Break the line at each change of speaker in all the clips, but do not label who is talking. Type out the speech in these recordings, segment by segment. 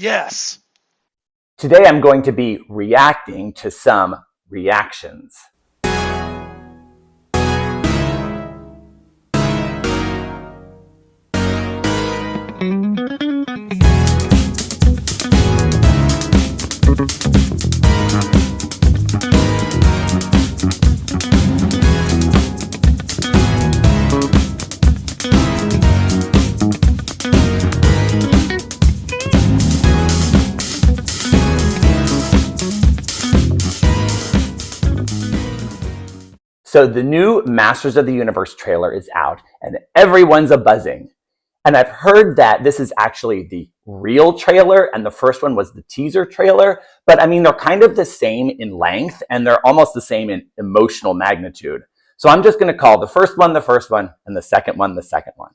Yes.
Today I'm going to be reacting to some reactions. So the new Masters of the Universe trailer is out and everyone's a-buzzing. And I've heard that this is actually the real trailer and the first one was the teaser trailer. But I mean, they're kind of the same in length and they're almost the same in emotional magnitude. So I'm just going to call the first one, and the second one, the second one.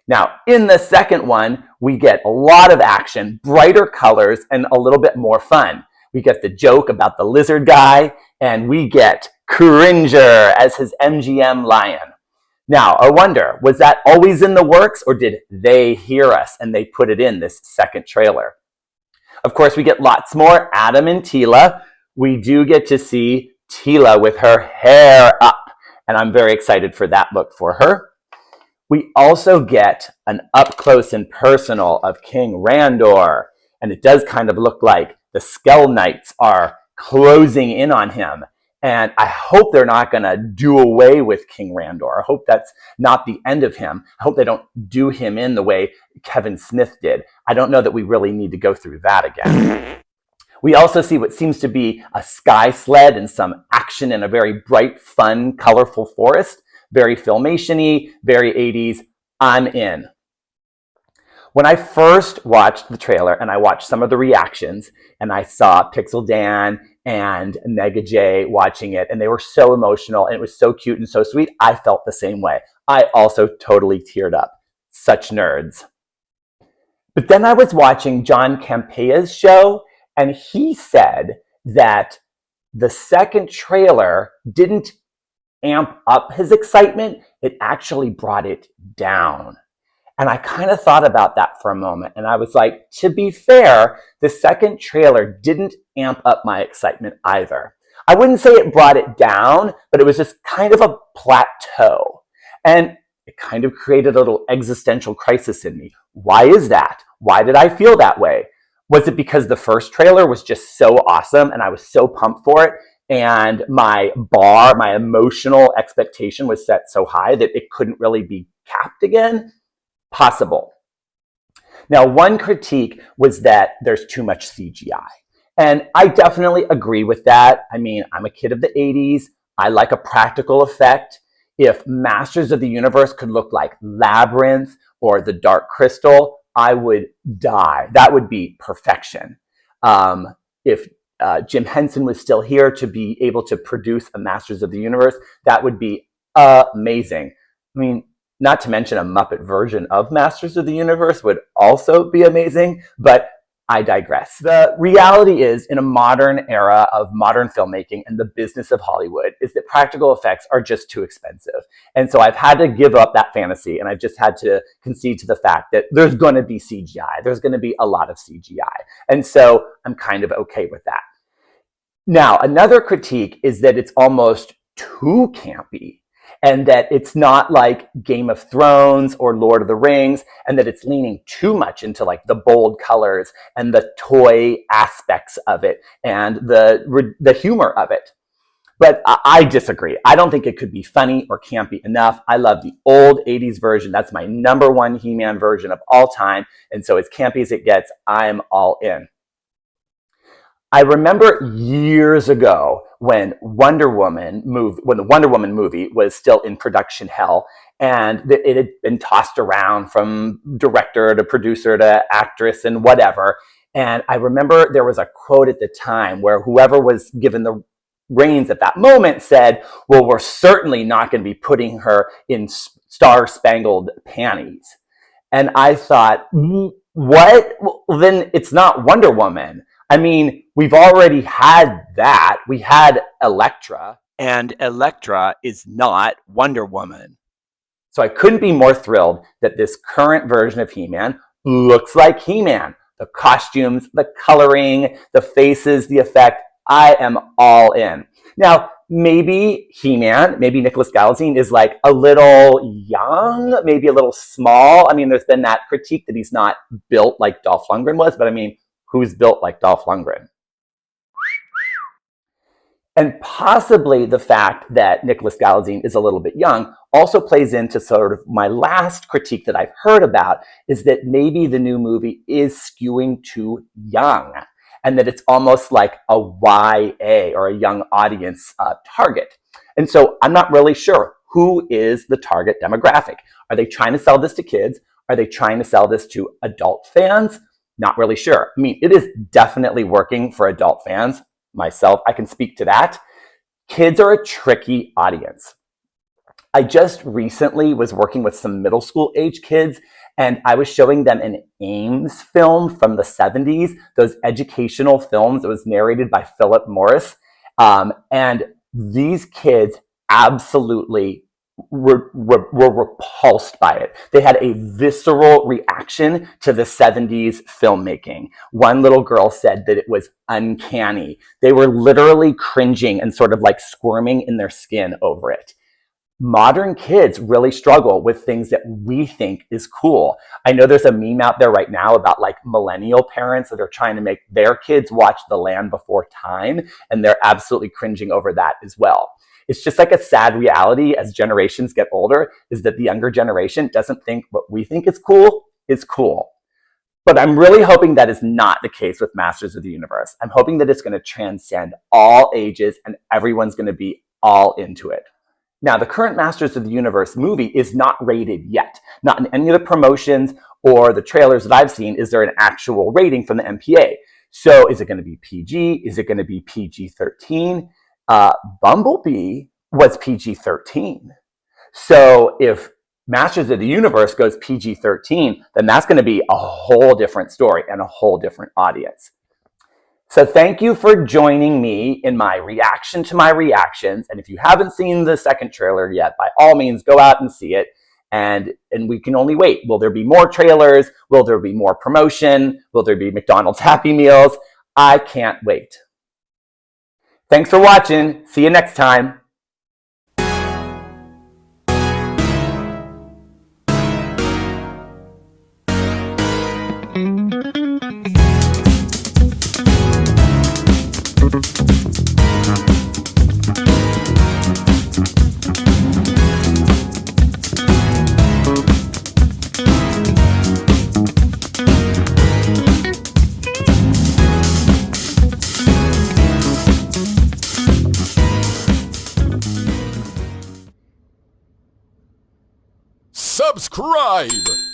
Now, in the second one, we get a lot of action, brighter colors, and a little bit more fun. We get the joke about the lizard guy, and we get Cringer as his MGM lion. Now, I wonder, was that always in the works, or did they hear us and they put it in this second trailer? Of course, we get lots more Adam and Tila. We do get to see Tila with her hair up, and I'm very excited for that look for her. We also get an up-close and personal of King Randor, and it does kind of look like the Skell Knights are closing in on him. And I hope they're not going to do away with King Randor. I hope that's not the end of him. I hope they don't do him in the way Kevin Smith did. I don't know that we really need to go through that again. We also see what seems to be a sky sled and some action in a very bright, fun, colorful forest. Very Filmation-y, very 80s. I'm in. When I first watched the trailer and I watched some of the reactions and I saw pixeldan and megajay watching it and they were so emotional and it was so cute and so sweet, I felt the same way. I also totally teared up. Such nerds. But then I was watching Johncampaea's show and he said that the second trailer didn't amp up his excitement, it actually brought it down. And I kind of thought about that for a moment. And I was like, to be fair, the second trailer didn't amp up my excitement either. I wouldn't say it brought it down, but it was just kind of a plateau. And it kind of created a little existential crisis in me. Why is that? Why did I feel that way? Was it because the first trailer was just so awesome and I was so pumped for it? And my emotional expectation was set so high that it couldn't really be capped again? Possible. Now, one critique was that there's too much CGI. And I definitely agree with that. I mean, I'm a kid of the 80s. I like a practical effect. If Masters of the Universe could look like Labyrinth or The Dark Crystal, I would die. That would be perfection. If Jim Henson was still here to be able to produce a Masters of the Universe, that would be amazing. I mean, not to mention a Muppet version of Masters of the Universe would also be amazing, but I digress. The reality is, in a modern era of modern filmmaking and the business of Hollywood, is that practical effects are just too expensive. And so I've had to give up that fantasy, and I've just had to concede to the fact that there's going to be CGI. There's going to be a lot of CGI. And so I'm kind of okay with that. Now, another critique is that it's almost too campy, and that it's not like Game of Thrones or Lord of the Rings, and that it's leaning too much into like the bold colors and the toy aspects of it and the humor of it. But I disagree. I don't think it could be funny or campy enough. I love the old 80s version. That's my #1 He-Man version of all time. And so as campy as it gets, I'm all in. I remember years ago when the Wonder Woman movie was still in production hell, and it had been tossed around from director to producer to actress and whatever. And I remember there was a quote at the time where whoever was given the reins at that moment said, well, we're certainly not going to be putting her in star-spangled panties. And I thought, what? Well, then it's not Wonder Woman. I mean, we've already had that. We had Elektra, and Elektra is not Wonder Woman. So I couldn't be more thrilled that this current version of He-Man looks like He-Man. the costumes, the coloring, the faces, the effect. I am all in. Now, maybe He-Man, maybe Nicholas Galitzine is like a little young, maybe a little small. I mean, there's been that critique that he's not built like Dolph Lundgren was, but I mean, who's built like Dolph Lundgren? And possibly the fact that Nicholas Galitzine is a little bit young also plays into sort of my last critique that I've heard about, is that maybe the new movie is skewing too young, and that it's almost like a YA or a young audience target. And so I'm not really sure who is the target demographic. Are they trying to sell this to kids? Are they trying to sell this to adult fans? Not really sure. I mean, it is definitely working for adult fans. Myself, I can speak to that. Kids are a tricky audience. I just recently was working with some middle school age kids, and I was showing them an Ames film from the 70s, those educational films that was narrated by Philip Morris. And these kids absolutely were repulsed by it. They had a visceral reaction to the 70s filmmaking. One little girl said that it was uncanny. They were literally cringing and sort of like squirming in their skin over it. Modern kids really struggle with things that we think is cool. I know there's a meme out there right now about like millennial parents that are trying to make their kids watch The Land Before Time, and they're absolutely cringing over that as well. It's just like a sad reality as generations get older, is that the younger generation doesn't think what we think is cool is cool. But I'm really hoping that is not the case with Masters of the Universe. I'm hoping that it's going to transcend all ages and everyone's going to be all into it. Now, the current Masters of the Universe movie is not rated yet. Not in any of the promotions or the trailers that I've seen is there an actual rating from the MPA. So is it going to be PG? Is it going to be PG-13? Bumblebee was PG-13. So if Masters of the Universe goes PG-13, then that's going to be a whole different story and a whole different audience. So thank you for joining me in my reaction to my reactions. And if you haven't seen the second trailer yet, by all means, go out and see it. And we can only wait. Will there be more trailers? Will there be more promotion? Will there be McDonald's Happy Meals? I can't wait. Thanks for watching. See you next time.
Subscribe!